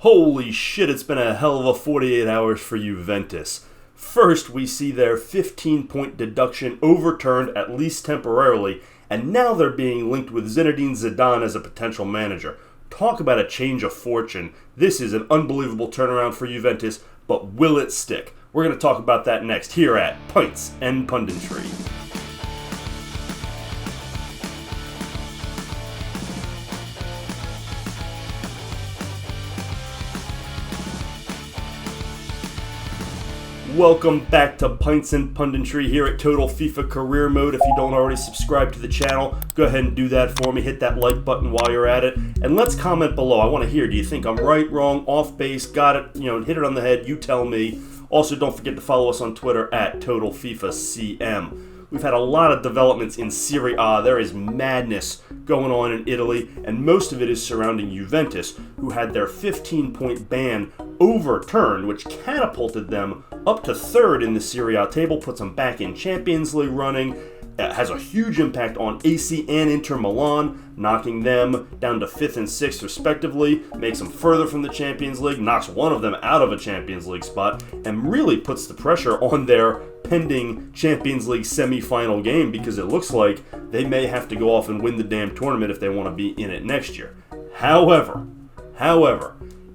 Holy shit, it's been a hell of a 48 hours for Juventus. First, we see their 15-point deduction overturned, at least temporarily, and now they're being linked with Zinedine Zidane as a potential manager. Talk about a change of fortune. This is an unbelievable turnaround for Juventus, but will it stick? We're going to talk about that next here at Pints and Punditry. Welcome back to Pints and Punditry here at Total FIFA Career Mode. If you don't already subscribe to the channel, go ahead and do that for me. Hit that like button while you're at it. And let's comment below. I want to hear, do you think I'm right, wrong, off base, got it, hit it on the head? You tell me. Also, don't forget to follow us on Twitter at Total FIFA CM. We've had a lot of developments in Serie A. There is madness going on in Italy, and most of it is surrounding Juventus, who had their 15-point ban overturned, which catapulted them up to third in the Serie A table, puts them back in Champions League running. Has a huge impact on AC and Inter Milan, knocking them down to 5th and 6th respectively, makes them further from the Champions League, knocks one of them out of a Champions League spot, and really puts the pressure on their pending Champions League semi-final game, because it looks like they may have to go off and win the damn tournament if they want to be in it next year. However,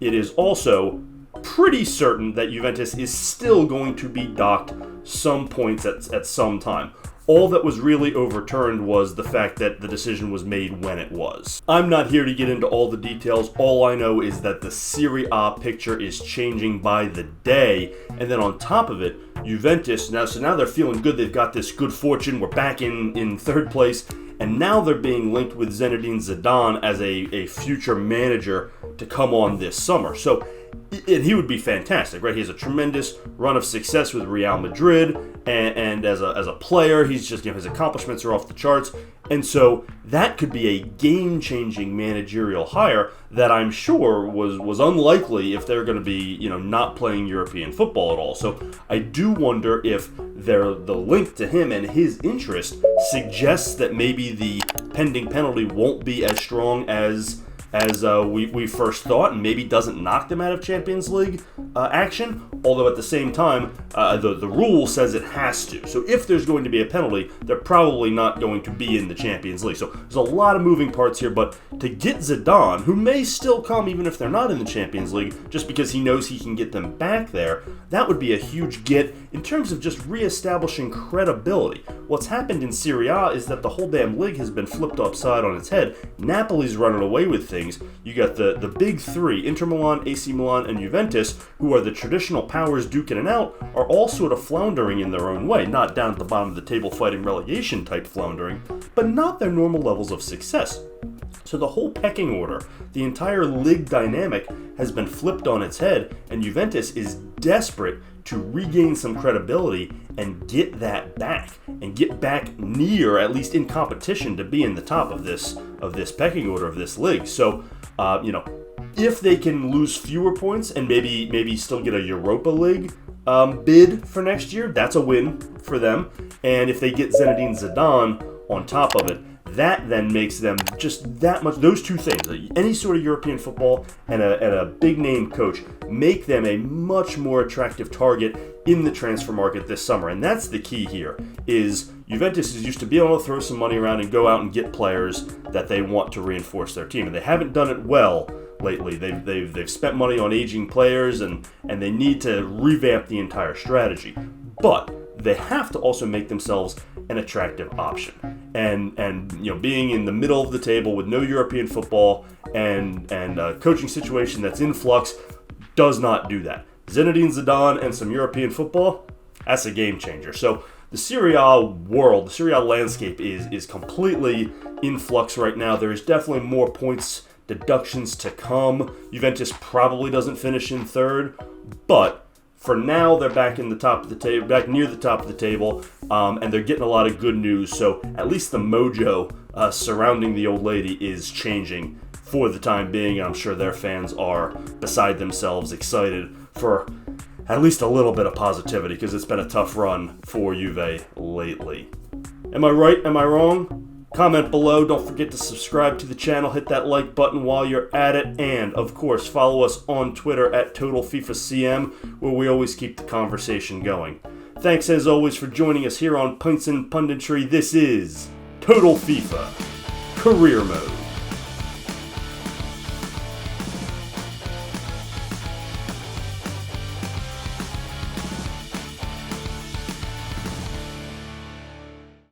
it is also pretty certain that Juventus is still going to be docked some points at some time. All that was really overturned was the fact that the decision was made when it was. I'm not here to get into all the details. All I know is that the Serie A picture is changing by the day. And then on top of it, Juventus, now they're feeling good. They've got this good fortune. We're back in third place. And now they're being linked with Zinedine Zidane as a future manager to come on this summer. So he would be fantastic, right? He has a tremendous run of success with Real Madrid, and as a player, he's just, his accomplishments are off the charts. And so that could be a game-changing managerial hire that I'm sure was unlikely if they're going to be, not playing European football at all. So I do wonder if the link to him and his interest suggests that maybe the pending penalty won't be as strong as we first thought, and maybe doesn't knock them out of Champions League action, although at the same time, the rule says it has to. So if there's going to be a penalty, they're probably not going to be in the Champions League. So there's a lot of moving parts here, but to get Zidane, who may still come even if they're not in the Champions League, just because he knows he can get them back there, that would be a huge get in terms of just reestablishing credibility. What's happened in Serie A is that the whole damn league has been flipped upside on its head. Napoli's running away with things. You got the big three, Inter Milan, AC Milan, and Juventus, who are the traditional powers duking it out, are all sort of floundering in their own way. Not down at the bottom of the table fighting relegation type floundering, but not their normal levels of success. So the whole pecking order, the entire league dynamic has been flipped on its head, and Juventus is desperate to regain some credibility and get that back, and get back near, at least in competition, to be in the top of this pecking order of this league. So, if they can lose fewer points and maybe still get a Europa League bid for next year, that's a win for them. And if they get Zinedine Zidane on top of it, that then makes them just that much. Those two things, any sort of European football and a big name coach, make them a much more attractive target in the transfer market this summer. And that's the key here, is Juventus is used to be able to throw some money around and go out and get players that they want to reinforce their team. And they haven't done it well lately. They've spent money on aging players, and they need to revamp the entire strategy. But they have to also make themselves an attractive option. And being in the middle of the table with no European football and a coaching situation that's in flux does not do that. Zinedine Zidane and some European football, that's a game changer. So the Serie A world, the Serie A landscape is completely in flux right now. There is definitely more points deductions to come. Juventus probably doesn't finish in third, but for now, they're back in the top of the table, back near the top of the table, and they're getting a lot of good news. So at least the mojo surrounding the old lady is changing for the time being. I'm sure their fans are beside themselves, excited for at least a little bit of positivity, because it's been a tough run for Juve lately. Am I right? Am I wrong? Comment below, don't forget to subscribe to the channel, hit that like button while you're at it, and of course follow us on Twitter at TotalFIFACM, where we always keep the conversation going. Thanks as always for joining us here on Pints and Punditry. This is Total FIFA Career Mode.